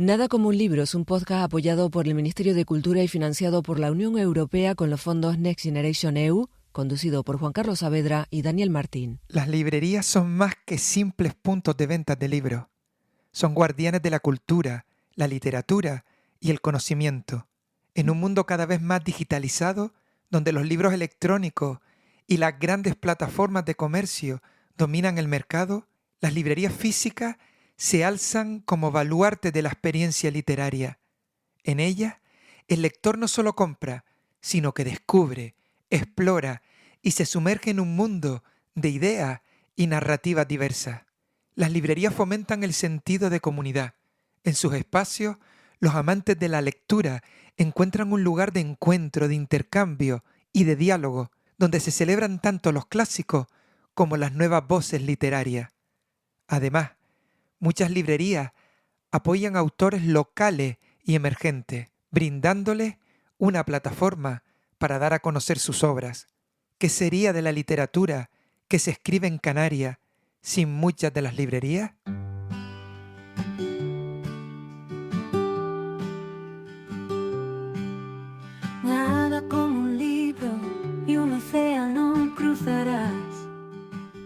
Nada como un libro es un podcast apoyado por el Ministerio de Cultura y financiado por la Unión Europea con los fondos Next Generation EU, conducido por Juan Carlos Saavedra y Daniel Martín. Las librerías son más que simples puntos de ventas de libros. Son guardianes de la cultura, la literatura y el conocimiento. En un mundo cada vez más digitalizado, donde los libros electrónicos y las grandes plataformas de comercio dominan el mercado, las librerías físicas se alzan como baluarte de la experiencia literaria. En ellas, el lector no solo compra, sino que descubre, explora y se sumerge en un mundo de ideas y narrativas diversas. Las librerías fomentan el sentido de comunidad. En sus espacios, los amantes de la lectura encuentran un lugar de encuentro, de intercambio y de diálogo, donde se celebran tanto los clásicos como las nuevas voces literarias. Además, muchas librerías apoyan a autores locales y emergentes, brindándoles una plataforma para dar a conocer sus obras. ¿Qué sería de la literatura que se escribe en Canarias sin muchas de las librerías? Nada como un libro y un océano cruzarás.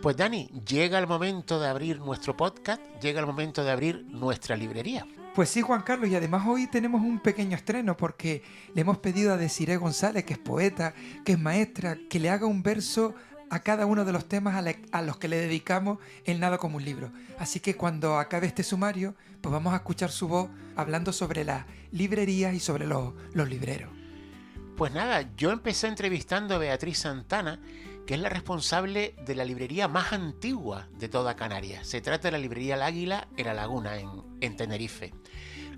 Pues Dani, llega el momento de abrir nuestro podcast, llega el momento de abrir nuestra librería. Pues sí, Juan Carlos, y además hoy tenemos un pequeño estreno porque le hemos pedido a Desiree González, que es poeta, que es maestra, que le haga un verso a cada uno de los temas a los que le dedicamos en Nada como un libro. Así que cuando acabe este sumario, pues vamos a escuchar su voz hablando sobre las librerías y sobre los libreros. Pues nada, yo empecé entrevistando a Beatriz Santana, que es la responsable de la librería más antigua de toda Canarias. Se trata de la librería El Águila en La Laguna, en Tenerife.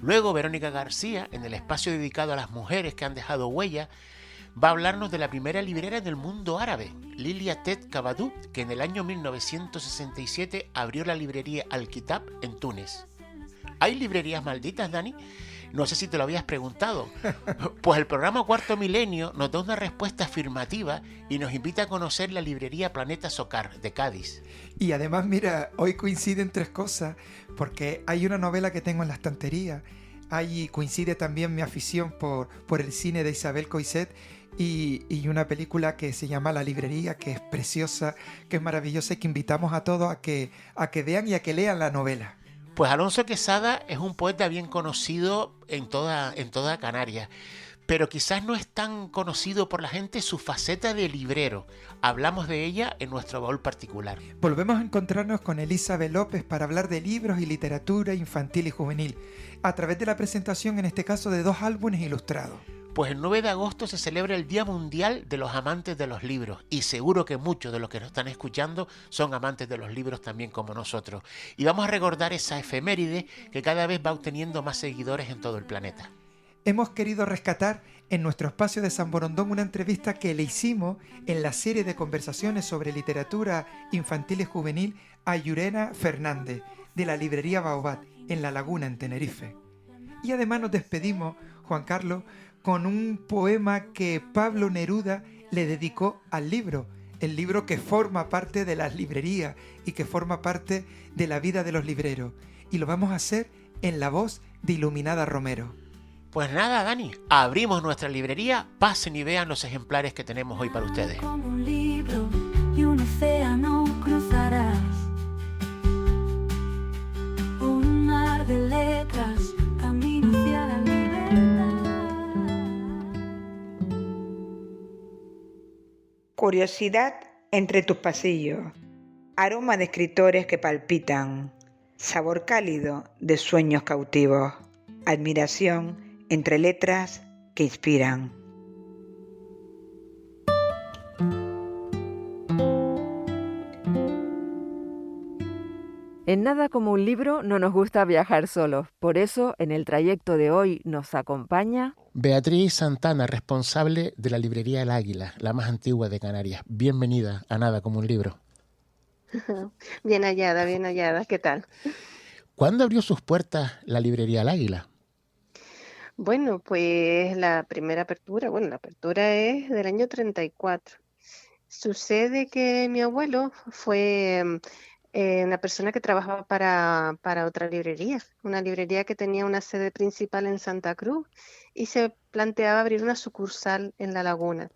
Luego Verónica García, en el espacio dedicado a las mujeres que han dejado huella, va a hablarnos de la primera librera del mundo árabe, Lilia Tet Kabadou, que en el año 1967 abrió la librería Al-Kitab en Túnez. ¿Hay librerías malditas, Dani? No sé si te lo habías preguntado. Pues el programa Cuarto Milenio nos da una respuesta afirmativa y nos invita a conocer la librería Planeta Socar de Cádiz. Y además, mira, hoy coinciden tres cosas, porque hay una novela que tengo en la estantería, ahí coincide también mi afición por el cine de Isabel Coixet y una película que se llama La Librería, que es preciosa, que es maravillosa y que invitamos a todos a que vean y a que lean la novela. Pues Alonso Quesada es un poeta bien conocido en toda Canarias, pero quizás no es tan conocido por la gente su faceta de librero. Hablamos de ella en nuestro baúl particular. Volvemos a encontrarnos con Elizabeth López para hablar de libros y literatura infantil y juvenil, a través de la presentación, en este caso, de 2 álbumes ilustrados. Pues el 9 de agosto se celebra el Día Mundial de los Amantes de los Libros y seguro que muchos de los que nos están escuchando son amantes de los libros también como nosotros. Y vamos a recordar esa efeméride que cada vez va obteniendo más seguidores en todo el planeta. Hemos querido rescatar en nuestro espacio de San Borondón una entrevista que le hicimos en la serie de conversaciones sobre literatura infantil y juvenil a Yurena Fernández, de la librería Baobab, en La Laguna, en Tenerife. Y además nos despedimos, Juan Carlos, con un poema que Pablo Neruda le dedicó al libro, el libro que forma parte de las librerías y que forma parte de la vida de los libreros. Y lo vamos a hacer en la voz de Iluminada Romero. Pues nada, Dani, abrimos nuestra librería, pasen y vean los ejemplares que tenemos hoy para ustedes. Como un libro y un océano cruzarás, un mar de letras, camino hacia la libertad. Curiosidad entre tus pasillos, aroma de escritores que palpitan, sabor cálido de sueños cautivos, admiración entre letras que inspiran. En Nada como un libro no nos gusta viajar solos, por eso en el trayecto de hoy nos acompaña Beatriz Santana, responsable de la librería El Águila, la más antigua de Canarias. Bienvenida a Nada como un libro. Bien hallada, ¿qué tal? ¿Cuándo abrió sus puertas la librería El Águila? Bueno, pues la apertura es del año 34. Sucede que mi abuelo fue una persona que trabajaba para otra librería, una librería que tenía una sede principal en Santa Cruz y se planteaba abrir una sucursal en La Laguna.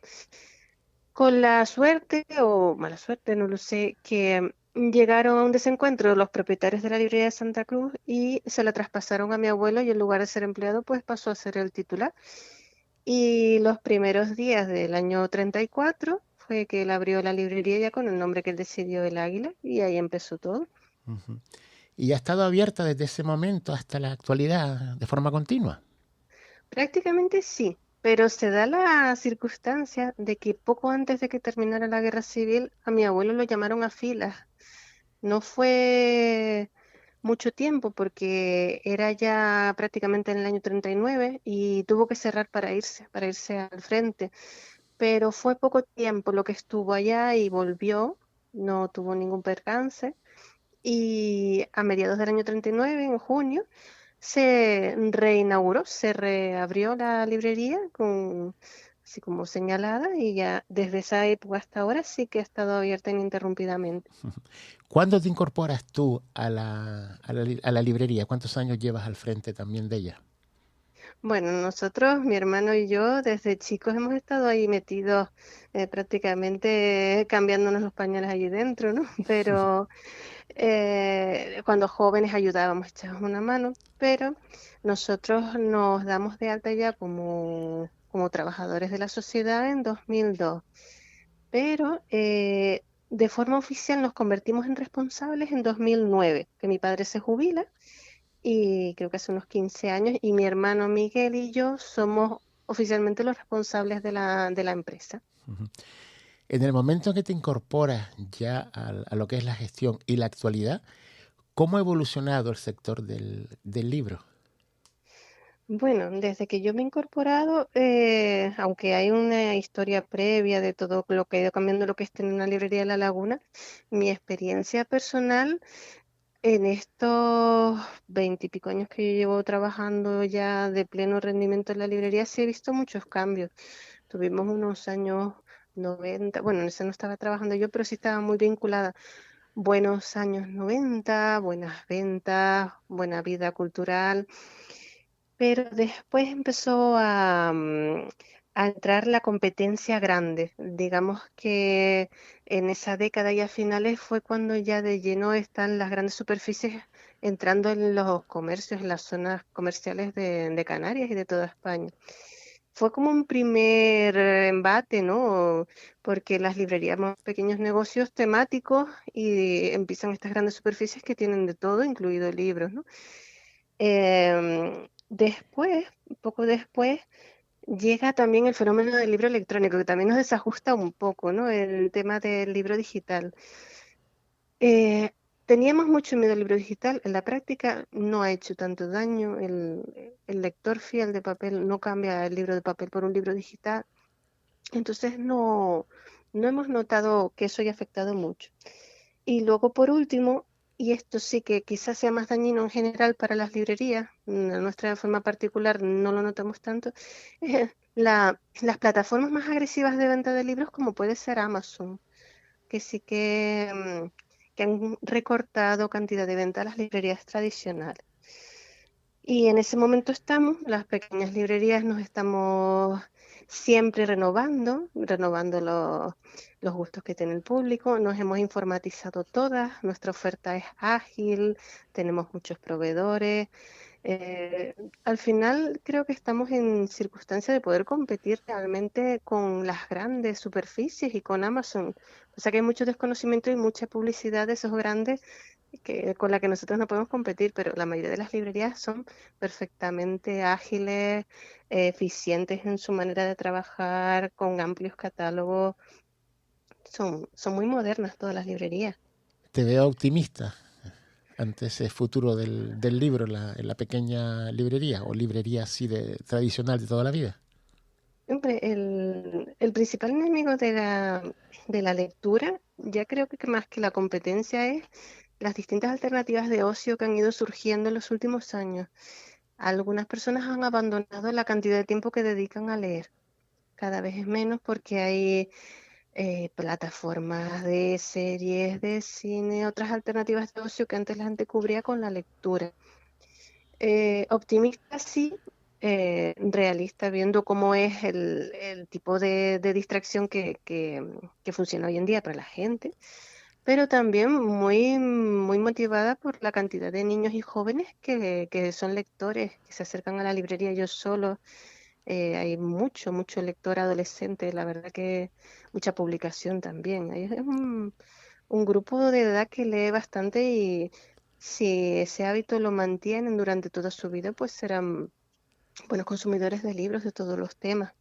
Con la suerte o mala suerte, no lo sé, que llegaron a un desencuentro los propietarios de la librería de Santa Cruz y se la traspasaron a mi abuelo y en lugar de ser empleado, pues pasó a ser el titular. Y los primeros días del año 34 fue que él abrió la librería ya con el nombre que él decidió, El Águila, y ahí empezó todo. Ujú. Y ha estado abierta desde ese momento hasta la actualidad de forma continua. Prácticamente sí, pero se da la circunstancia de que poco antes de que terminara la guerra civil, a mi abuelo lo llamaron a filas. No fue mucho tiempo porque era ya prácticamente en el año 39 y tuvo que cerrar para irse al frente. Pero fue poco tiempo lo que estuvo allá y volvió, no tuvo ningún percance. Y a mediados del año 39, en junio, se reinauguró, se reabrió la librería así como señalada y ya desde esa época hasta ahora sí que ha estado abierta ininterrumpidamente. ¿Cuándo te incorporas tú a la librería? ¿Cuántos años llevas al frente también de ella? Bueno, nosotros, mi hermano y yo, desde chicos hemos estado ahí metidos prácticamente cambiándonos los pañales allí dentro, ¿no? Pero cuando jóvenes ayudábamos, echábamos una mano, pero nosotros nos damos de alta ya como trabajadores de la sociedad en 2002, pero de forma oficial nos convertimos en responsables en 2009, que mi padre se jubila y creo que hace unos 15 años, y mi hermano Miguel y yo somos oficialmente los responsables de la empresa. Ujú. En el momento en que te incorporas ya a lo que es la gestión y la actualidad, ¿cómo ha evolucionado el sector del libro? Bueno, desde que yo me he incorporado, aunque hay una historia previa de todo lo que ha ido cambiando lo que es tener una librería de La Laguna, mi experiencia personal en estos 20 y pico años que yo llevo trabajando ya de pleno rendimiento en la librería, sí he visto muchos cambios. Tuvimos unos años 90, bueno, en ese no estaba trabajando yo, pero sí estaba muy vinculada. Buenos años 90, buenas ventas, buena vida cultural, pero después empezó a entrar la competencia grande. Digamos que en esa década y a finales fue cuando ya de lleno están las grandes superficies entrando en los comercios, en las zonas comerciales de Canarias y de toda España. Fue como un primer embate, ¿no? Porque las librerías más pequeños negocios temáticos y empiezan estas grandes superficies que tienen de todo, incluido libros, ¿no? Después, poco después, llega también el fenómeno del libro electrónico, que también nos desajusta un poco, ¿no? El tema del libro digital. Eh, Teníamos mucho miedo al libro digital, en la práctica no ha hecho tanto daño, el lector fiel de papel no cambia el libro de papel por un libro digital, entonces no hemos notado que eso haya afectado mucho. Y luego, por último, y esto sí que quizás sea más dañino en general para las librerías, la nuestra de forma particular no lo notamos tanto, las plataformas más agresivas de venta de libros como puede ser Amazon, que sí que han recortado cantidad de venta a las librerías tradicionales. Y en ese momento estamos, las pequeñas librerías nos estamos siempre renovando los gustos que tiene el público, nos hemos informatizado todas, nuestra oferta es ágil, tenemos muchos proveedores. Al final creo que estamos en circunstancia de poder competir realmente con las grandes superficies y con Amazon. O sea que hay mucho desconocimiento y mucha publicidad de esos grandes con la que nosotros no podemos competir, pero la mayoría de las librerías son perfectamente ágiles, eficientes en su manera de trabajar, con amplios catálogos. Son muy modernas todas las librerías. Te veo optimista ante ese futuro del libro en la pequeña librería o librería así tradicional de toda la vida. Hombre, el principal enemigo de la lectura, ya creo que más que la competencia es las distintas alternativas de ocio que han ido surgiendo en los últimos años. Algunas personas han abandonado la cantidad de tiempo que dedican a leer. Cada vez es menos porque hay plataformas de series, de cine, otras alternativas de ocio que antes la gente cubría con la lectura. Optimista sí, realista, viendo cómo es el tipo de distracción que funciona hoy en día para la gente, pero también muy, muy motivada por la cantidad de niños y jóvenes que son lectores, que se acercan a la librería ellos solos. Hay mucho lector adolescente, la verdad que mucha publicación también. Es un grupo de edad que lee bastante y si ese hábito lo mantienen durante toda su vida, pues serán buenos consumidores de libros de todos los temas.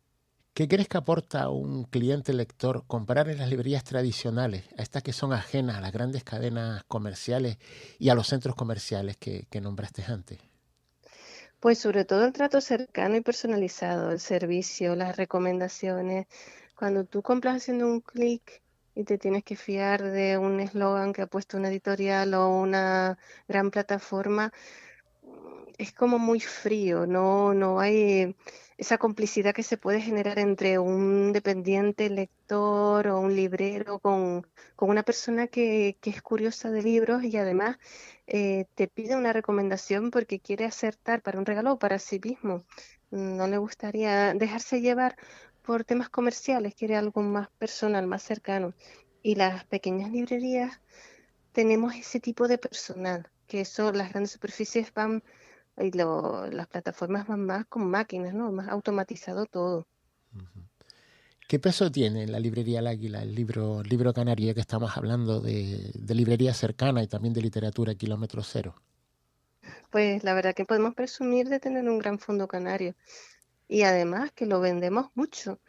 ¿Qué crees que aporta a un cliente lector comprar en las librerías tradicionales, a estas que son ajenas a las grandes cadenas comerciales y a los centros comerciales que nombraste antes? Pues sobre todo el trato cercano y personalizado, el servicio, las recomendaciones. Cuando tú compras haciendo un clic y te tienes que fiar de un eslogan que ha puesto una editorial o una gran plataforma, es como muy frío, no hay esa complicidad que se puede generar entre un dependiente lector o un librero con una persona que es curiosa de libros y además te pide una recomendación porque quiere acertar para un regalo o para sí mismo. No le gustaría dejarse llevar por temas comerciales, quiere algo más personal, más cercano. Y las pequeñas librerías tenemos ese tipo de personal, que eso, las grandes superficies van y las plataformas van más con máquinas, ¿no? Más automatizado todo. ¿Qué peso tiene en la librería El Águila, el libro canario, ya que estamos hablando de librería cercana y también de literatura kilómetro cero? Pues la verdad que podemos presumir de tener un gran fondo canario y además que lo vendemos mucho.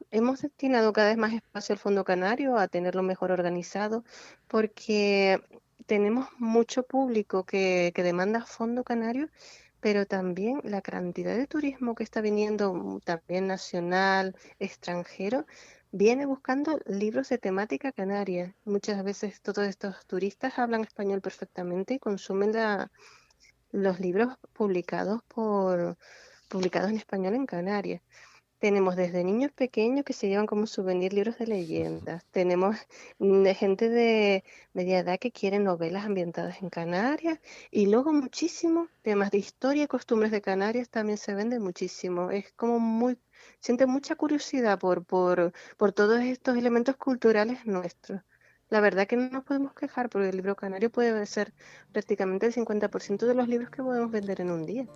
Hemos destinado cada vez más espacio al fondo canario, a tenerlo mejor organizado, porque tenemos mucho público que demanda fondo canario, pero también la cantidad de turismo que está viniendo, también nacional, extranjero, viene buscando libros de temática canaria. Muchas veces todos estos turistas hablan español perfectamente y consumen los libros publicados en español en Canarias. Tenemos desde niños pequeños que se llevan como souvenir libros de leyendas. Tenemos gente de media edad que quiere novelas ambientadas en Canarias. Y luego muchísimos temas de historia y costumbres de Canarias también se venden muchísimo. Es como siente mucha curiosidad por todos estos elementos culturales nuestros. La verdad que no nos podemos quejar porque el libro canario puede ser prácticamente el 50% de los libros que podemos vender en un día.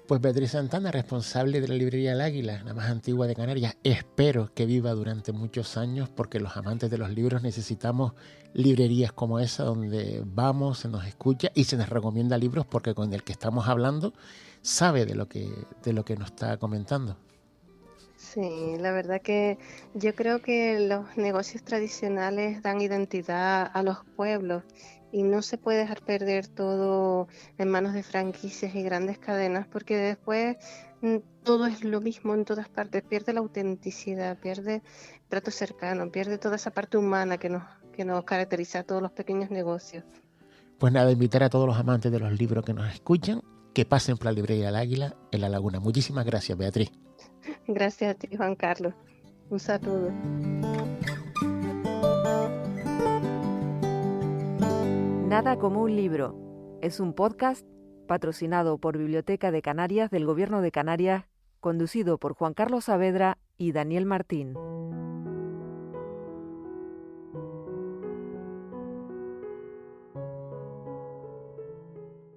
Pues Beatriz Santana, responsable de la librería El Águila, la más antigua de Canarias, espero que viva durante muchos años porque los amantes de los libros necesitamos librerías como esa donde vamos, se nos escucha y se nos recomienda libros porque con el que estamos hablando sabe de lo que nos está comentando. Sí, la verdad que yo creo que los negocios tradicionales dan identidad a los pueblos y no se puede dejar perder todo en manos de franquicias y grandes cadenas porque después todo es lo mismo en todas partes, pierde la autenticidad, pierde el trato cercano, pierde toda esa parte humana que nos caracteriza a todos los pequeños negocios. Pues nada, invitar a todos los amantes de los libros que nos escuchan que pasen por la librería El Águila en La Laguna. Muchísimas gracias, Beatriz. Gracias a ti, Juan Carlos. Un saludo. Nada como un libro. Es un podcast patrocinado por Biblioteca de Canarias del Gobierno de Canarias, conducido por Juan Carlos Saavedra y Daniel Martín.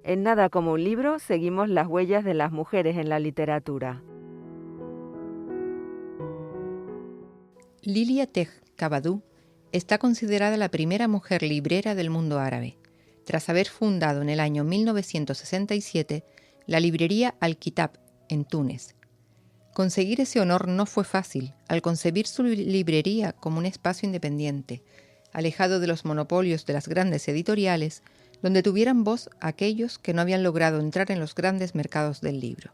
En Nada como un libro seguimos las huellas de las mujeres en la literatura. Lilia Tej Kabadou está considerada la primera mujer librera del mundo árabe, tras haber fundado en el año 1967 la librería Al-Kitab en Túnez. Conseguir ese honor no fue fácil al concebir su librería como un espacio independiente, alejado de los monopolios de las grandes editoriales, donde tuvieran voz aquellos que no habían logrado entrar en los grandes mercados del libro.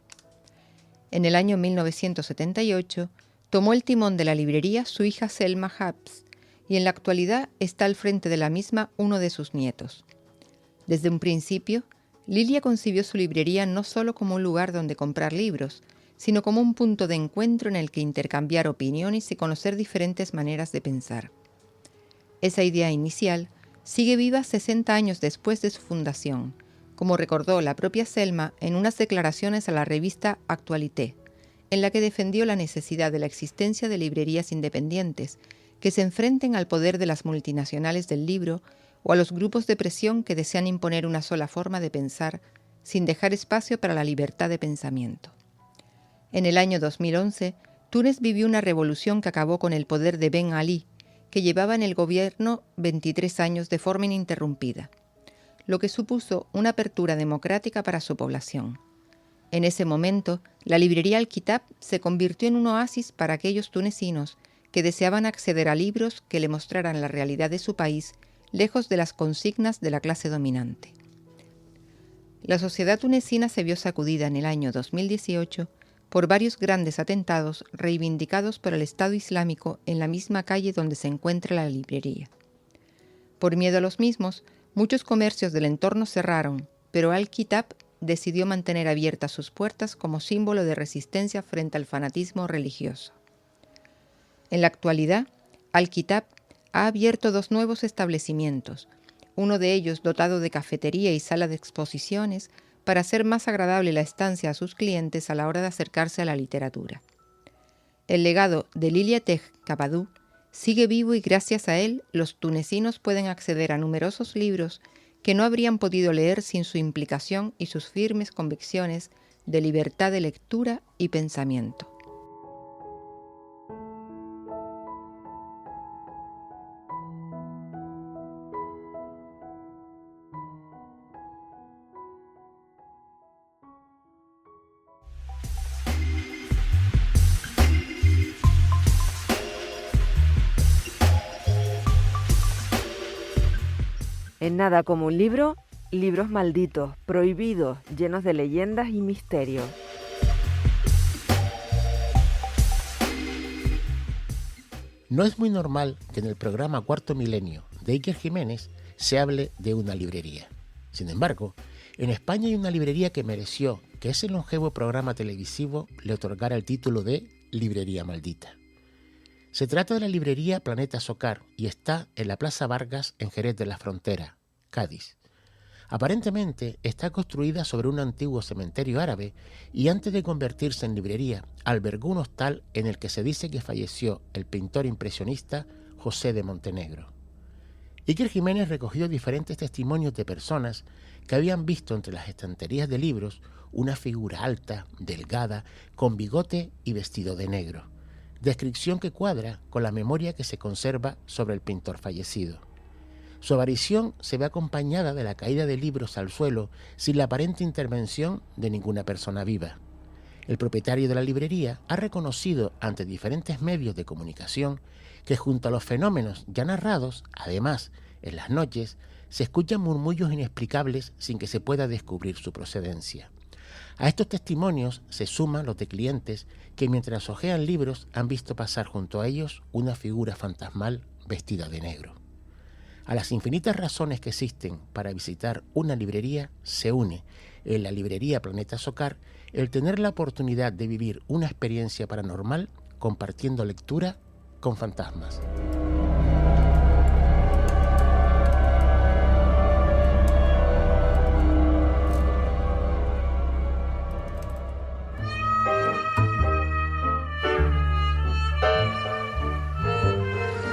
En el año 1978, tomó el timón de la librería su hija Selma Habs, y en la actualidad está al frente de la misma uno de sus nietos. Desde un principio, Lilia concibió su librería no solo como un lugar donde comprar libros, sino como un punto de encuentro en el que intercambiar opiniones y conocer diferentes maneras de pensar. Esa idea inicial sigue viva 60 años después de su fundación, como recordó la propia Selma en unas declaraciones a la revista Actualité, en la que defendió la necesidad de la existencia de librerías independientes que se enfrenten al poder de las multinacionales del libro o a los grupos de presión que desean imponer una sola forma de pensar sin dejar espacio para la libertad de pensamiento. En el año 2011, Túnez vivió una revolución que acabó con el poder de Ben Ali, que llevaba en el gobierno 23 años de forma ininterrumpida, lo que supuso una apertura democrática para su población. En ese momento, la librería Al-Kitab se convirtió en un oasis para aquellos tunecinos que deseaban acceder a libros que le mostraran la realidad de su país, lejos de las consignas de la clase dominante. La sociedad tunecina se vio sacudida en el año 2018 por varios grandes atentados reivindicados por el Estado Islámico en la misma calle donde se encuentra la librería. Por miedo a los mismos, muchos comercios del entorno cerraron, pero Al-Kitab decidió mantener abiertas sus puertas como símbolo de resistencia frente al fanatismo religioso. En la actualidad, Al-Kitab ha abierto 2 nuevos establecimientos, uno de ellos dotado de cafetería y sala de exposiciones para hacer más agradable la estancia a sus clientes a la hora de acercarse a la literatura. El legado de Liliatej Kabadou sigue vivo y gracias a él los tunecinos pueden acceder a numerosos libros que no habrían podido leer sin su implicación y sus firmes convicciones de libertad de lectura y pensamiento. En Nada como un libro, libros malditos, prohibidos, llenos de leyendas y misterios. No es muy normal que en el programa Cuarto Milenio de Iker Jiménez se hable de una librería. Sin embargo, en España hay una librería que mereció que ese longevo programa televisivo le otorgara el título de Librería Maldita. Se trata de la librería Planeta Socar y está en la Plaza Vargas en Jerez de la Frontera, Cádiz. Aparentemente está construida sobre un antiguo cementerio árabe y antes de convertirse en librería albergó un hostal en el que se dice que falleció el pintor impresionista José de Montenegro. Iker Jiménez recogió diferentes testimonios de personas que habían visto entre las estanterías de libros una figura alta, delgada, con bigote y vestido de negro. Descripción que cuadra con la memoria que se conserva sobre el pintor fallecido. Su aparición se ve acompañada de la caída de libros al suelo sin la aparente intervención de ninguna persona viva. El propietario de la librería ha reconocido ante diferentes medios de comunicación que junto a los fenómenos ya narrados, además, en las noches, se escuchan murmullos inexplicables sin que se pueda descubrir su procedencia. A estos testimonios se suman los de clientes que mientras hojean libros han visto pasar junto a ellos una figura fantasmal vestida de negro. A las infinitas razones que existen para visitar una librería se une en la librería Planeta Socar el tener la oportunidad de vivir una experiencia paranormal compartiendo lectura con fantasmas.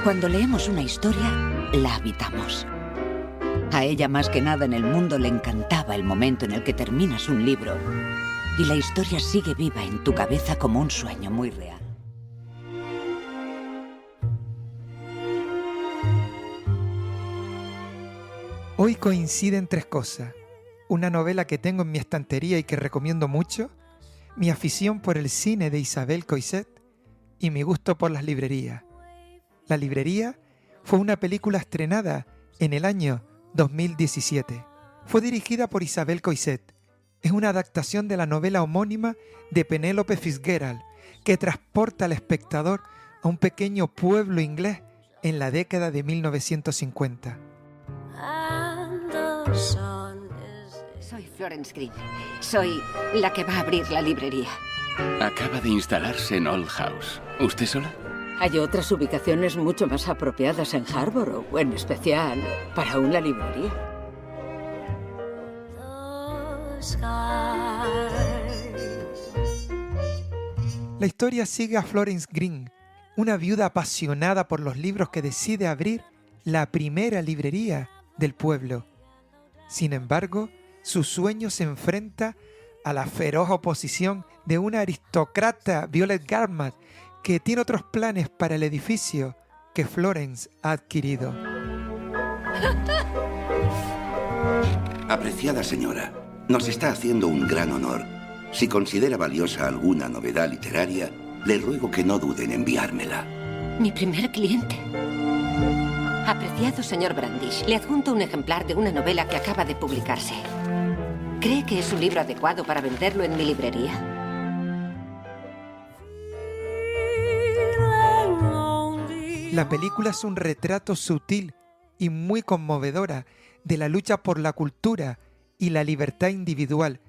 Cuando leemos una historia, la habitamos. A ella más que nada en el mundo le encantaba el momento en el que terminas un libro y la historia sigue viva en tu cabeza como un sueño muy real. Hoy coinciden 3 cosas. Una novela que tengo en mi estantería y que recomiendo mucho, mi afición por el cine de Isabel Coixet y mi gusto por las librerías. La librería fue una película estrenada en el año 2017. Fue dirigida por Isabel Coixet. Es una adaptación de la novela homónima de Penélope Fitzgerald que transporta al espectador a un pequeño pueblo inglés en la década de 1950. Soy Florence Green. Soy la que va a abrir la librería. Acaba de instalarse en Old House. ¿Usted sola? Hay otras ubicaciones mucho más apropiadas en Harborough, en especial para una librería. La historia sigue a Florence Green, una viuda apasionada por los libros que decide abrir la primera librería del pueblo. Sin embargo, su sueño se enfrenta a la feroz oposición de una aristócrata, Violet Garmat, que tiene otros planes para el edificio que Florence ha adquirido. Apreciada señora, nos está haciendo un gran honor. Si considera valiosa alguna novedad literaria, le ruego que no dude en enviármela. Mi primer cliente. Apreciado señor Brandish, le adjunto un ejemplar de una novela que acaba de publicarse. ¿Cree que es un libro adecuado para venderlo en mi librería? La película es un retrato sutil y muy conmovedora de la lucha por la cultura y la libertad individual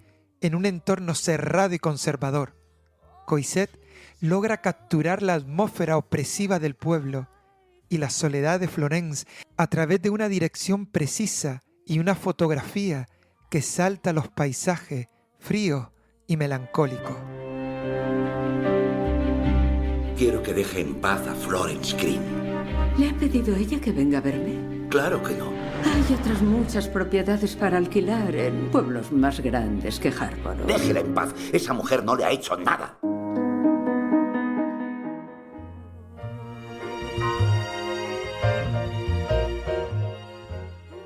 en un entorno cerrado y conservador. Coixet logra capturar la atmósfera opresiva del pueblo y la soledad de Florence a través de una dirección precisa y una fotografía que salta los paisajes fríos y melancólicos. Quiero que deje en paz a Florence Green. ¿Le ha pedido ella que venga a verme? Claro que no. Hay otras muchas propiedades para alquilar en pueblos más grandes que Harborough. Déjela en paz. Esa mujer no le ha hecho nada.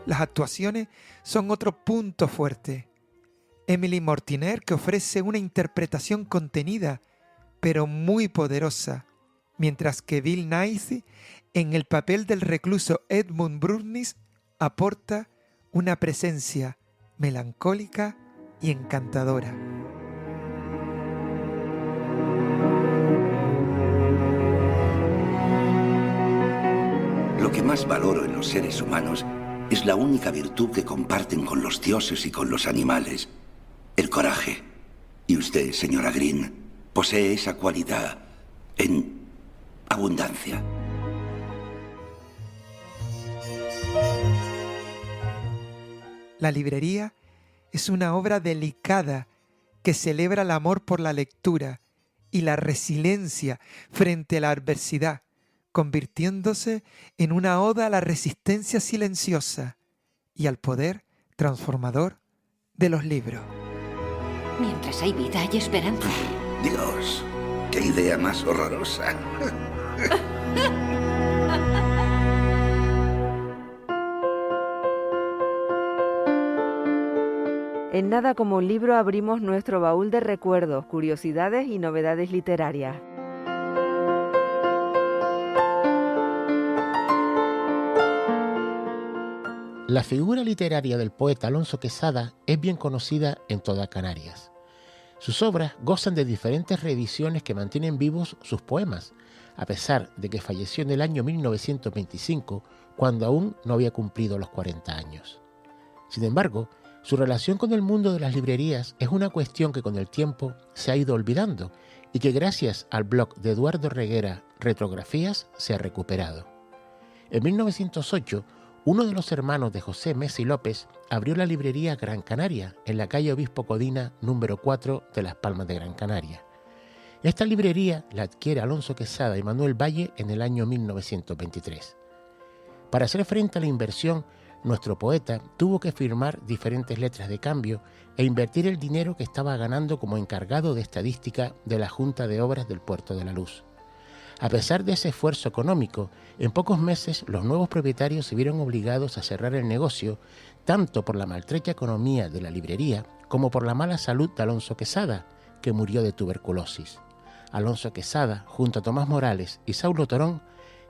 Las actuaciones son otro punto fuerte. Emily Mortiner, que ofrece una interpretación contenida, pero muy poderosa, mientras que Bill Nighy, en el papel del recluso Edmund Brudnis, aporta una presencia melancólica y encantadora. Lo que más valoro en los seres humanos es la única virtud que comparten con los dioses y con los animales: el coraje. Y usted, señora Green, posee esa cualidad en abundancia. La librería es una obra delicada que celebra el amor por la lectura y la resiliencia frente a la adversidad, convirtiéndose en una oda a la resistencia silenciosa y al poder transformador de los libros. Mientras hay vida, hay esperanza. Dios, qué idea más horrorosa. En Nada como un libro abrimos nuestro baúl de recuerdos, curiosidades y novedades literarias. La figura literaria del poeta Alonso Quezada es bien conocida en toda Canarias. Sus obras gozan de diferentes reediciones que mantienen vivos sus poemas, a pesar de que falleció en el año 1925, cuando aún no había cumplido los 40 años. Sin embargo, su relación con el mundo de las librerías es una cuestión que con el tiempo se ha ido olvidando y que gracias al blog de Eduardo Reguera, Retrografías, se ha recuperado. En 1908, uno de los hermanos de José Messi López abrió la librería Gran Canaria en la calle Obispo Codina, número 4 de Las Palmas de Gran Canaria. Esta librería la adquiere Alonso Quezada y Manuel Valle en el año 1923. Para hacer frente a la inversión, nuestro poeta tuvo que firmar diferentes letras de cambio e invertir el dinero que estaba ganando como encargado de estadística de la Junta de Obras del Puerto de la Luz. A pesar de ese esfuerzo económico, en pocos meses los nuevos propietarios se vieron obligados a cerrar el negocio, tanto por la maltrecha economía de la librería como por la mala salud de Alonso Quezada, que murió de tuberculosis. Alonso Quezada, junto a Tomás Morales y Saulo Torón,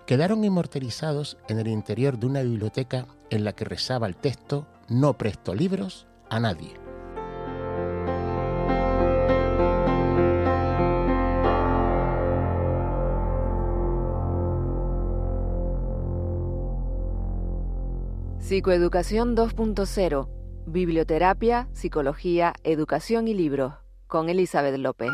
quedaron inmortalizados en el interior de una biblioteca en la que rezaba el texto «No presto libros a nadie». Psicoeducación 2.0, Biblioterapia, Psicología, Educación y Libros, con Elizabeth López.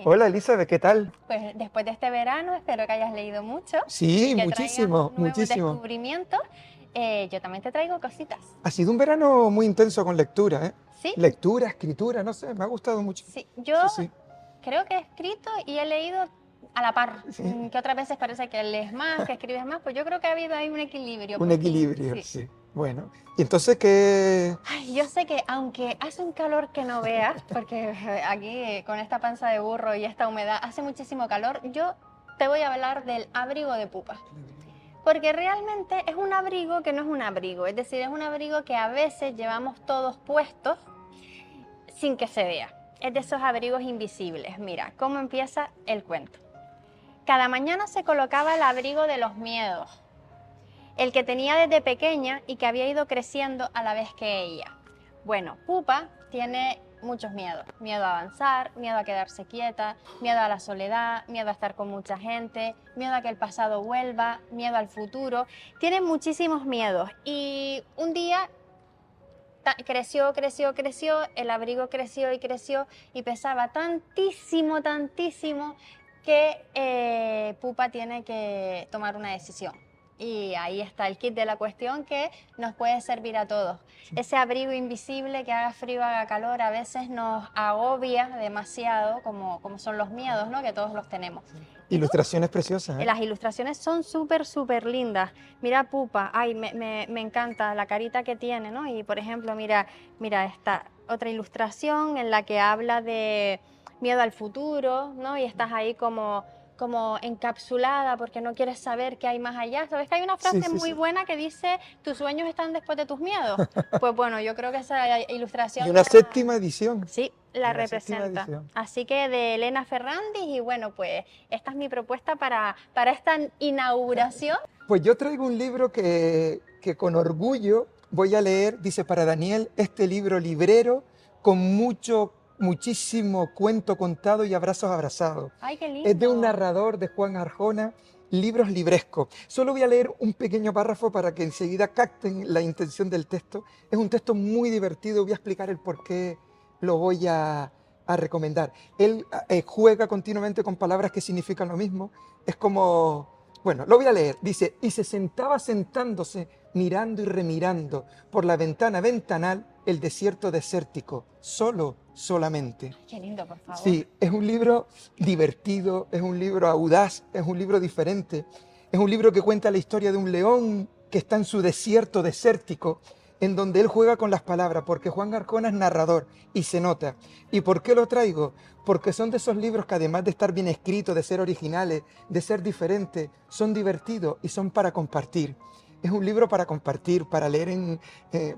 Hola Elizabeth, ¿qué tal? Pues después de este verano espero que hayas leído mucho. Sí, y que muchísimo, traigas nuevos muchísimo. descubrimientos. Yo también te traigo cositas. Ha sido un verano muy intenso con lectura, ¿eh? ¿Sí? Lectura, escritura, no sé, me ha gustado mucho. Sí, yo Sí. creo que he escrito y he leído a la par. Sí. Que otras veces parece que lees más, que escribes más. Pues yo creo que ha habido ahí un equilibrio. Un porque- equilibrio, sí. sí. Bueno, y entonces, ¿qué? Ay, yo sé que aunque hace un calor que no veas, porque aquí con esta panza de burro y esta humedad hace muchísimo calor, yo te voy a hablar del abrigo de Pupa. Porque realmente es un abrigo que no es un abrigo, es decir, es un abrigo que a veces llevamos todos puestos sin que se vea. Es de esos abrigos invisibles. Mira, cómo empieza el cuento. Cada mañana se colocaba el abrigo de los miedos, el que tenía desde pequeña y que había ido creciendo a la vez que ella. Bueno, Pupa tiene muchos miedos. Miedo a avanzar, miedo a quedarse quieta, miedo a la soledad, miedo a estar con mucha gente, miedo a que el pasado vuelva, miedo al futuro. Tiene muchísimos miedos y un día creció, el abrigo creció y pesaba tantísimo que Pupa tiene que tomar una decisión. Y ahí está el kit de la cuestión que nos puede servir a todos. Ese abrigo invisible que haga frío, haga calor, a veces nos agobia demasiado, como son los miedos, ¿no? Que todos los tenemos. Ilustraciones preciosas, ¿eh? Las ilustraciones son súper lindas. Mira Pupa, ay, me encanta la carita que tiene, ¿no? Y por ejemplo, mira esta otra ilustración en la que habla de miedo al futuro, ¿no? Y estás ahí como encapsulada porque no quieres saber qué hay más allá. ¿Sabes que hay una frase muy buena que dice tus sueños están después de tus miedos? Pues bueno, yo creo que esa ilustración... Y una séptima edición. Sí, la Una séptima representa. edición. Así que de Elena Ferrandis y bueno, pues esta es mi propuesta para esta inauguración. Pues yo traigo un libro que con orgullo voy a leer, dice para Daniel, este libro librero con muchísimo cuento contado y abrazos abrazados. Ay, qué lindo. Es de un narrador, de Juan Arjona, libros librescos. Solo voy a leer un pequeño párrafo para que enseguida capten la intención del texto. Es un texto muy divertido, voy a explicar el por qué lo voy a recomendar. Él juega continuamente con palabras que significan lo mismo. Es como... Bueno, lo voy a leer. Dice, y se sentaba sentándose, mirando y remirando por la ventana ventanal el desierto desértico, solamente. Qué lindo, por favor. Sí, es un libro divertido, es un libro audaz, es un libro diferente. Es un libro que cuenta la historia de un león que está en su desierto desértico, en donde él juega con las palabras, porque Juan Arjona es narrador y se nota. ¿Y por qué lo traigo? Porque son de esos libros que además de estar bien escritos, de ser originales, de ser diferentes, son divertidos y son para compartir. Es un libro para compartir, para leer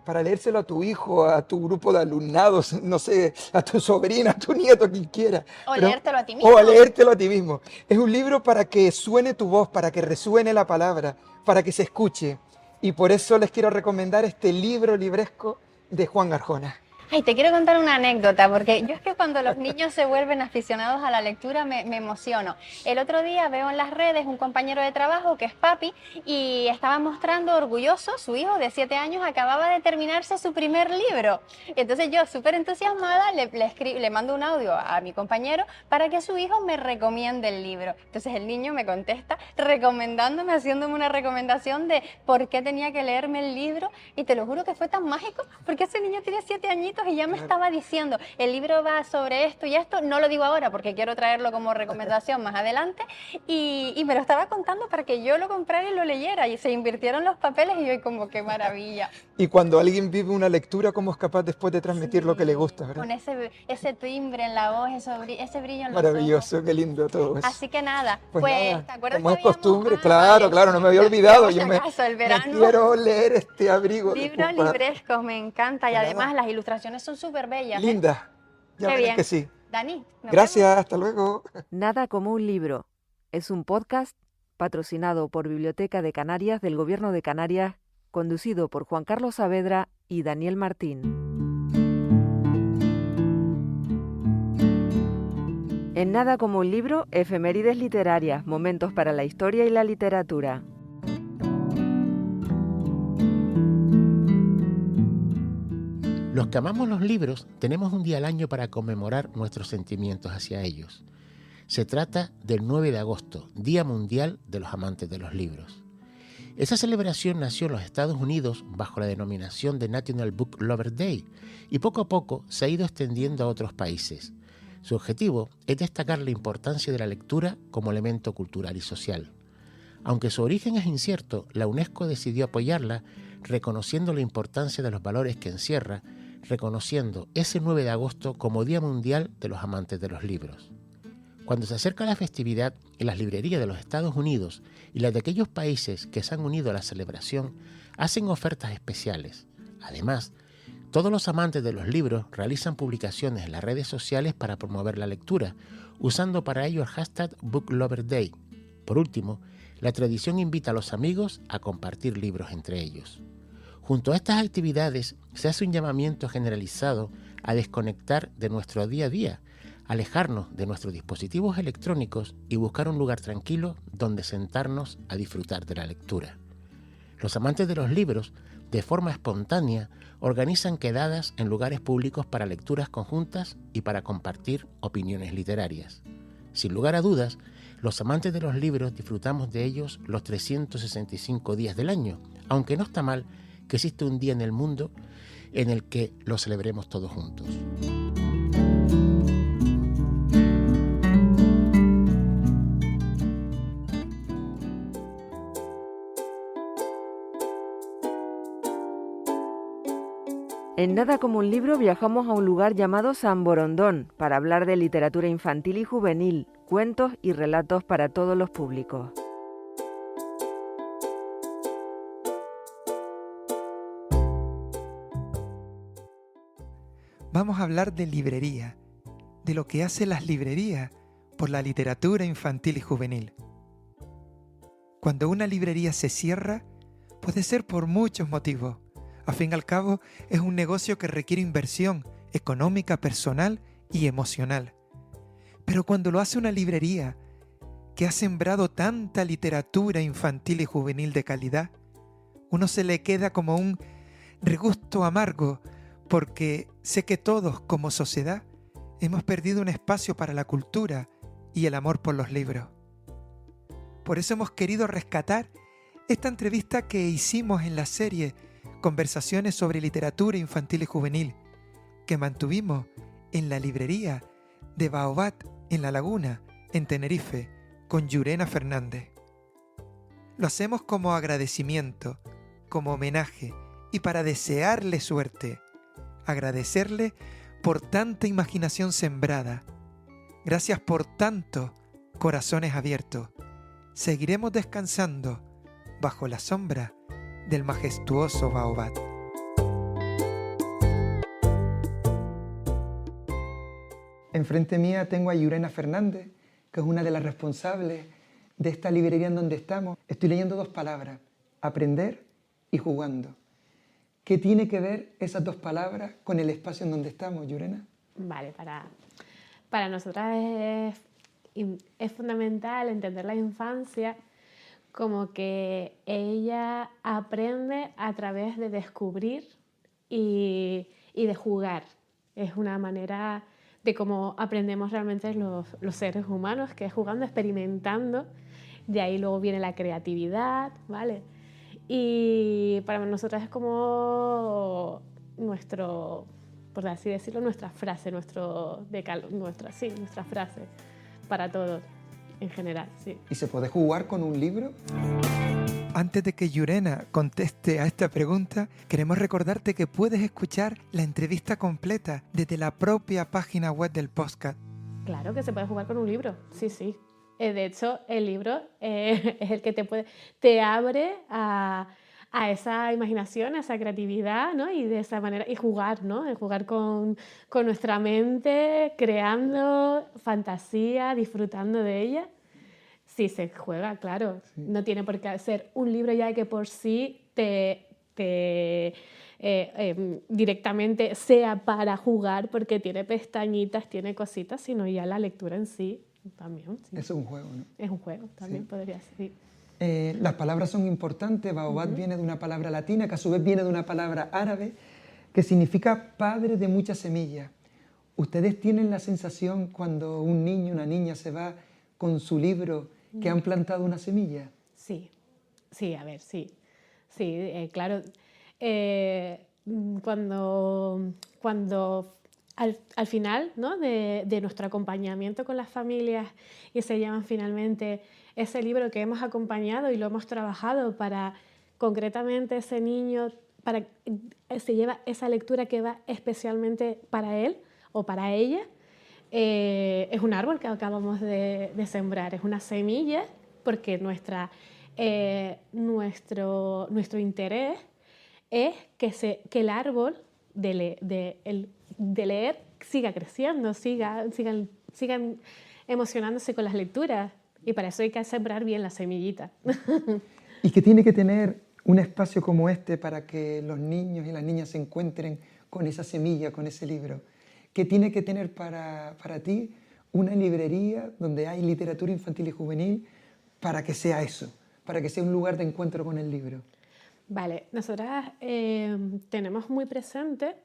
para leérselo a tu hijo, a tu grupo de alumnados, no sé, a tu sobrina, a tu nieto, quien quiera. O leértelo a ti mismo. O a leértelo a ti mismo. Es un libro para que suene tu voz, para que resuene la palabra, para que se escuche. Y por eso les quiero recomendar este libro libresco de Juan Arjona. Ay, te quiero contar una anécdota, porque yo es que cuando los niños se vuelven aficionados a la lectura me emociono. El otro día veo en las redes un compañero de trabajo que es papi y estaba mostrando orgulloso, su hijo de 7 años acababa de terminarse su primer libro. Y entonces yo, súper entusiasmada, le mando un audio a mi compañero para que su hijo me recomiende el libro. Entonces el niño me contesta recomendándome, haciéndome una recomendación de por qué tenía que leerme el libro y te lo juro que fue tan mágico porque ese niño tiene 7 añitos y ya me estaba diciendo, el libro va sobre esto y esto, no lo digo ahora porque quiero traerlo como recomendación más adelante y me lo estaba contando para que yo lo comprara y lo leyera y se invirtieron los papeles y yo como qué maravilla. Y cuando alguien vive una lectura, ¿cómo es capaz después de transmitir lo que le gusta, verdad? Con ese timbre en la voz, ese brillo en los Maravilloso, qué lindo todo eso. Así que nada, Pues nada, ¿te acuerdas como que es costumbre, claro, no me había olvidado. Yo me quiero leer este abrigo de Libros Pupa. librescos, me encanta y Pues además nada. las ilustraciones son súper bellas. Linda, ya Qué verás bien. que sí. Dani, nos Gracias, hasta luego. Nada como un libro. Es un podcast patrocinado por Biblioteca de Canarias del Gobierno de Canarias, conducido por Juan Carlos Saavedra y Daniel Martín. En Nada como un libro, efemérides literarias, momentos para la historia y la literatura. Los que amamos los libros tenemos un día al año para conmemorar nuestros sentimientos hacia ellos. Se trata del 9 de agosto, Día Mundial de los Amantes de los Libros. Esa celebración nació en los Estados Unidos bajo la denominación de National Book Lover Day y poco a poco se ha ido extendiendo a otros países. Su objetivo es destacar la importancia de la lectura como elemento cultural y social. Aunque su origen es incierto, la UNESCO decidió apoyarla reconociendo la importancia de los valores que encierra, reconociendo ese 9 de agosto como Día Mundial de los Amantes de los Libros. Cuando se acerca la festividad, en las librerías de los Estados Unidos y las de aquellos países que se han unido a la celebración hacen ofertas especiales. Además, todos los amantes de los libros realizan publicaciones en las redes sociales para promover la lectura, usando para ello el hashtag BookLoverDay. Por último, la tradición invita a los amigos a compartir libros entre ellos. Junto a estas actividades se hace un llamamiento generalizado a desconectar de nuestro día a día, alejarnos de nuestros dispositivos electrónicos y buscar un lugar tranquilo donde sentarnos a disfrutar de la lectura. Los amantes de los libros, de forma espontánea, organizan quedadas en lugares públicos para lecturas conjuntas y para compartir opiniones literarias. Sin lugar a dudas, los amantes de los libros disfrutamos de ellos los 365 días del año, aunque no está mal que existe un día en el mundo en el que lo celebremos todos juntos. En Nada como un libro viajamos a un lugar llamado San Borondón para hablar de literatura infantil y juvenil, cuentos y relatos para todos los públicos. Vamos a hablar de librería, de lo que hacen las librerías por la literatura infantil y juvenil. Cuando una librería se cierra, puede ser por muchos motivos. Al fin y al cabo, es un negocio que requiere inversión económica, personal y emocional. Pero cuando lo hace una librería que ha sembrado tanta literatura infantil y juvenil de calidad, uno se le queda como un regusto amargo, porque sé que todos, como sociedad, hemos perdido un espacio para la cultura y el amor por los libros. Por eso hemos querido rescatar esta entrevista que hicimos en la serie Conversaciones sobre literatura infantil y juvenil, que mantuvimos en la librería de Baobab en La Laguna, en Tenerife, con Llurena Fernández. Lo hacemos como agradecimiento, como homenaje y para desearle suerte, agradecerle por tanta imaginación sembrada. Gracias por tantos corazones abiertos. Seguiremos descansando bajo la sombra del majestuoso Baobab. Enfrente mía tengo a Llurena Fernández, que es una de las responsables de esta librería en donde estamos. Estoy leyendo dos palabras, aprender y jugando. ¿Qué tiene que ver esas dos palabras con el espacio en donde estamos, Llurena? Vale, para nosotras es fundamental entender la infancia como que ella aprende a través de descubrir y de jugar. Es una manera de cómo aprendemos realmente los seres humanos, que es jugando, experimentando. De ahí luego viene la creatividad, ¿vale? Y para nosotras es como nuestro, por así decirlo, nuestra frase, nuestra frase para todos. En general, sí. ¿Y se puede jugar con un libro? Antes de que Llurena conteste a esta pregunta, queremos recordarte que puedes escuchar la entrevista completa desde la propia página web del podcast. Claro que se puede jugar con un libro, sí, sí. De hecho, el libro es el que te abre a esa imaginación, a esa creatividad, ¿no? Y de esa manera, y jugar, ¿no? Jugar con nuestra mente, creando fantasía, disfrutando de ella. Sí, se juega, claro. Sí. No tiene por qué ser un libro ya que por sí directamente sea para jugar porque tiene pestañitas, tiene cositas, sino ya la lectura en sí también. Sí. Es un juego, ¿no? Es un juego, también sí. Podría ser. Sí. Las palabras son importantes. Baobab viene de una palabra latina que a su vez viene de una palabra árabe que significa padre de muchas semillas. ¿Ustedes tienen la sensación cuando un niño, una niña se va con su libro que han plantado una semilla? Sí, sí, a ver, sí. Sí, claro. Cuando al final, ¿no?, de nuestro acompañamiento con las familias y se llevan finalmente ese libro que hemos acompañado y lo hemos trabajado para concretamente ese niño, se lleva esa lectura que va especialmente para él o para ella, es un árbol que acabamos de sembrar, es una semilla, porque nuestro interés es que el árbol de leer siga creciendo, sigan emocionándose con las lecturas, y para eso hay que sembrar bien la semillita. ¿Y qué tiene que tener un espacio como este para que los niños y las niñas se encuentren con esa semilla, con ese libro? ¿Qué tiene que tener para ti una librería donde hay literatura infantil y juvenil para que sea eso, para que sea un lugar de encuentro con el libro? Vale, nosotras tenemos muy presente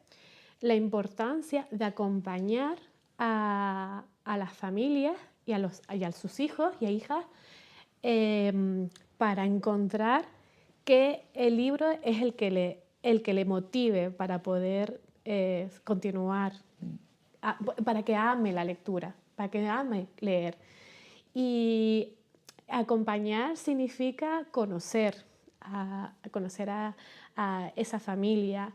la importancia de acompañar a las familias y a sus hijos y a hijas para encontrar que el libro es el que le motive para poder continuar, para que ame la lectura, para que ame leer. Y acompañar significa conocer a esa familia,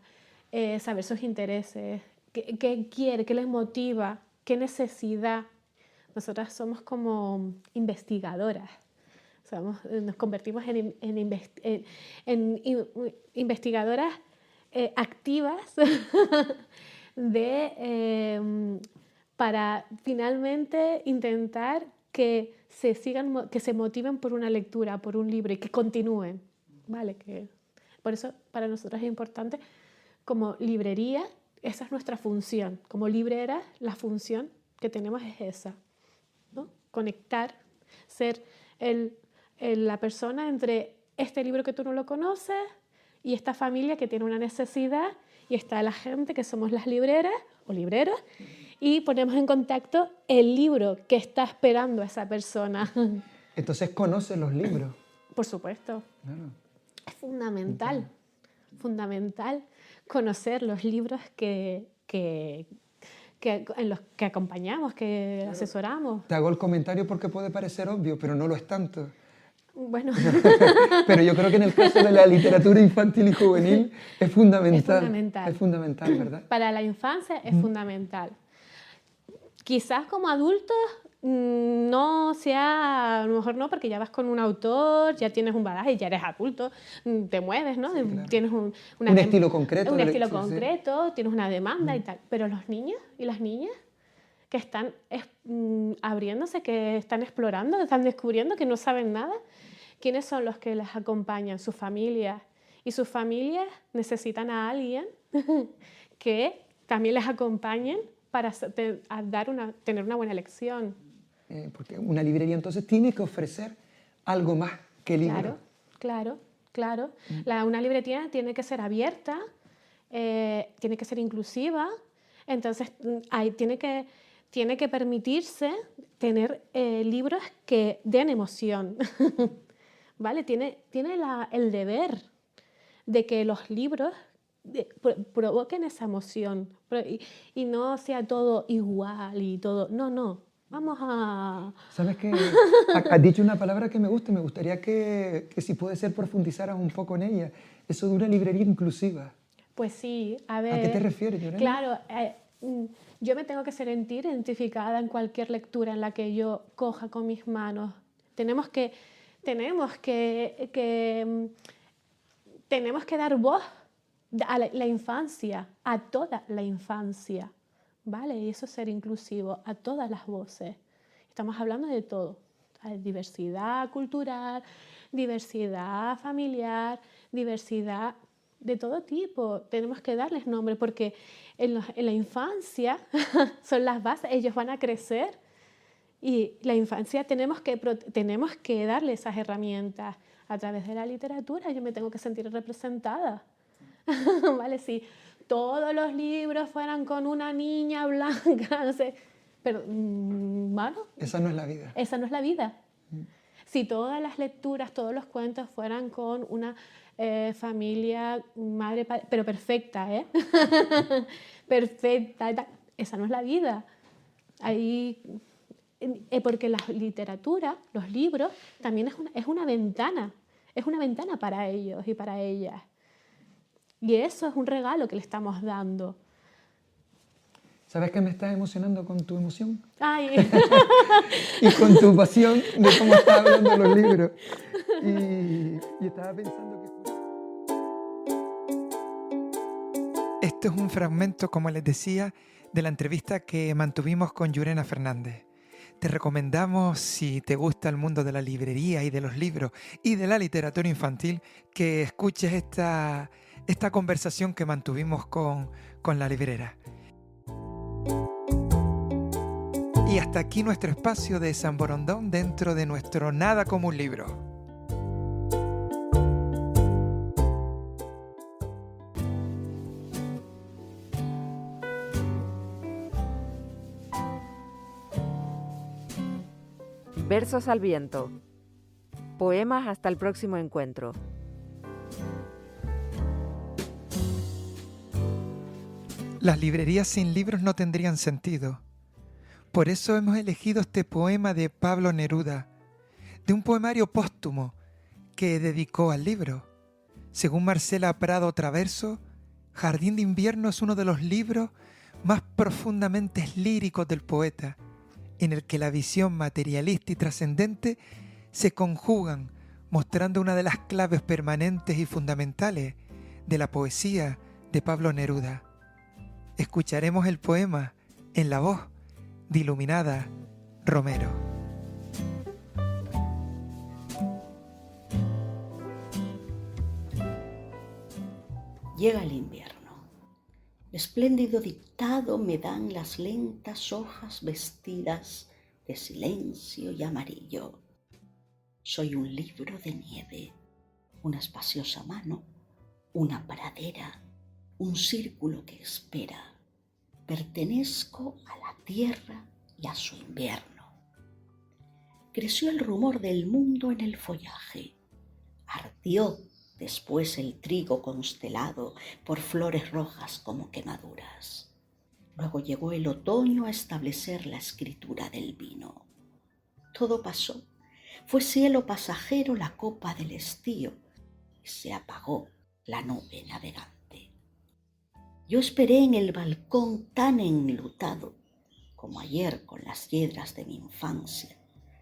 saber sus intereses, qué quiere, qué les motiva, qué necesidad. Nosotras somos como investigadoras, nos convertimos en investigadoras activas para finalmente intentar que se motiven por una lectura, por un libro y que continúen, ¿vale? Por eso para nosotros es importante, como librería, esa es nuestra función. Como librera, la función que tenemos es esa, ¿no? Conectar, ser la persona entre este libro que tú no lo conoces y esta familia que tiene una necesidad, y está la gente que somos las libreras o libreros, y ponemos en contacto el libro que está esperando a esa persona. Entonces, ¿conoces los libros? Por supuesto. Claro. Es fundamental, fundamental conocer los libros en los que acompañamos, que asesoramos. Te hago el comentario porque puede parecer obvio, pero no lo es tanto. Bueno. Pero yo creo que en el caso de la literatura infantil y juvenil es fundamental. Es fundamental. Es fundamental, ¿verdad? Para la infancia es fundamental. Quizás como adultos no sea, a lo mejor no, porque ya vas con un autor, ya tienes un bagaje, ya eres adulto, te mueves, ¿no? Sí, claro. Tienes un estilo concreto. Un estilo concreto, tienes una demanda y tal. Pero los niños y las niñas que están abriéndose, que están explorando, que están descubriendo, que no saben nada, ¿quiénes son los que les acompañan? Sus familias. Y sus familias necesitan a alguien que también les acompañen para tener una buena lección. Porque una librería entonces tiene que ofrecer algo más que libros. Claro. Una librería tiene que ser abierta, tiene que ser inclusiva, entonces tiene que permitirse tener libros que den emoción, ¿vale? Tiene el deber de que los libros provoquen esa emoción y no sea todo igual y todo. No. Vamos a... ¿Sabes qué? Has dicho una palabra que me gusta. Me gustaría que si puede ser profundizaras un poco en ella. Eso de una librería inclusiva. Pues sí, a ver... ¿A qué te refieres, Llorena? Claro, yo me tengo que sentir identificada en cualquier lectura en la que yo coja con mis manos. Tenemos que dar voz a la infancia, a toda la infancia, ¿vale? Y eso es ser inclusivo, a todas las voces. Estamos hablando de todo, ¿sabes? Diversidad cultural, diversidad familiar, diversidad de todo tipo. Tenemos que darles nombre porque en la infancia son las bases, ellos van a crecer y la infancia tenemos que darle esas herramientas. A través de la literatura yo me tengo que sentir representada. ¿Vale? Si todos los libros fueran con una niña blanca, no sé. Pero, bueno... Esa no es la vida. Esa no es la vida. Si todas las lecturas, todos los cuentos fueran con una familia, madre, padre, pero perfecta, ¿eh? Perfecta. Esa no es la vida. Ahí, porque la literatura, los libros, también es una ventana para ellos y para ellas. Y eso es un regalo que le estamos dando. ¿Sabes qué me estás emocionando con tu emoción? Ay. Y con tu pasión de cómo estás hablando de los libros. Y estaba pensando que... Esto es un fragmento, como les decía, de la entrevista que mantuvimos con Llurena Fernández. Te recomendamos, si te gusta el mundo de la librería y de los libros y de la literatura infantil, que escuches esta conversación que mantuvimos con la librera. Y hasta aquí nuestro espacio de San Borondón dentro de nuestro Nada como un libro. Versos al viento. Poemas hasta el próximo encuentro. Las librerías sin libros no tendrían sentido. Por eso hemos elegido este poema de Pablo Neruda, de un poemario póstumo que dedicó al libro. Según Marcela Prado Traverso, Jardín de Invierno es uno de los libros más profundamente líricos del poeta, en el que la visión materialista y trascendente se conjugan, mostrando una de las claves permanentes y fundamentales de la poesía de Pablo Neruda. Escucharemos el poema en la voz de Iluminada Romero. Llega el invierno. Espléndido dictado me dan las lentas hojas vestidas de silencio y amarillo. Soy un libro de nieve, una espaciosa mano, una pradera, un círculo que espera. Pertenezco a la tierra y a su invierno. Creció el rumor del mundo en el follaje. Ardió después el trigo constelado por flores rojas como quemaduras. Luego llegó el otoño a establecer la escritura del vino. Todo pasó. Fue cielo pasajero la copa del estío y se apagó la nube navegante. Yo esperé en el balcón tan enlutado como ayer con las hiedras de mi infancia,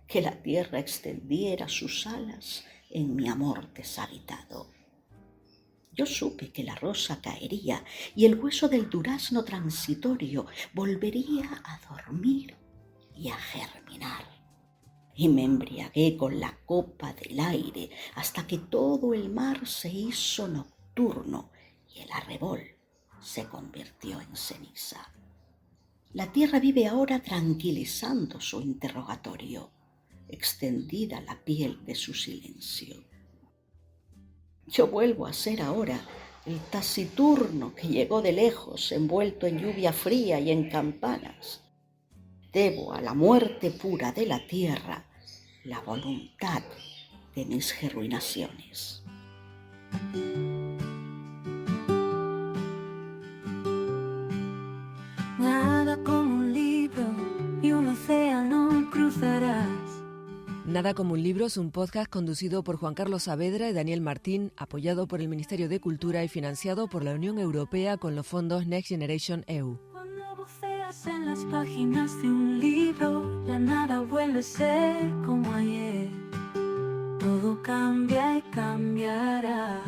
que la tierra extendiera sus alas en mi amor deshabitado. Yo supe que la rosa caería y el hueso del durazno transitorio volvería a dormir y a germinar. Y me embriagué con la copa del aire hasta que todo el mar se hizo nocturno y el arrebol se convirtió en ceniza. La tierra vive ahora tranquilizando su interrogatorio, extendida la piel de su silencio. Yo vuelvo a ser ahora el taciturno que llegó de lejos, envuelto en lluvia fría y en campanas. Debo a la muerte pura de la tierra la voluntad de mis germinaciones. Nada como un libro y un océano cruzarás. Nada como un libro es un podcast conducido por Juan Carlos Saavedra y Daniel Martín, apoyado por el Ministerio de Cultura y financiado por la Unión Europea con los fondos Next Generation EU. Cuando buceas en las páginas de un libro, la nada vuelve a ser como ayer. Todo cambia y cambiará.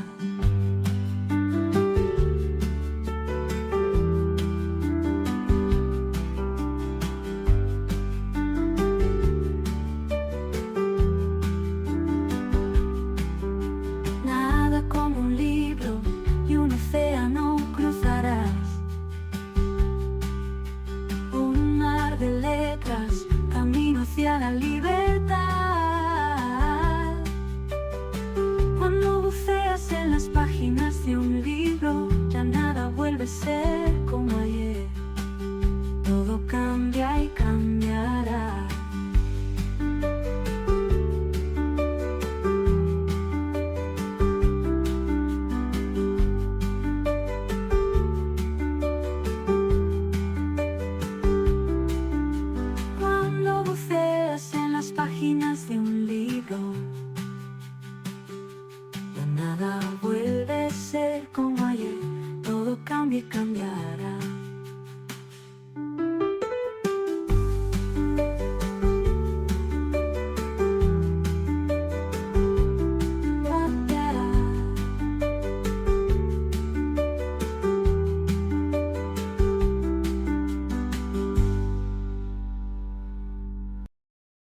La libertad. Cuando buceas en vuelve ser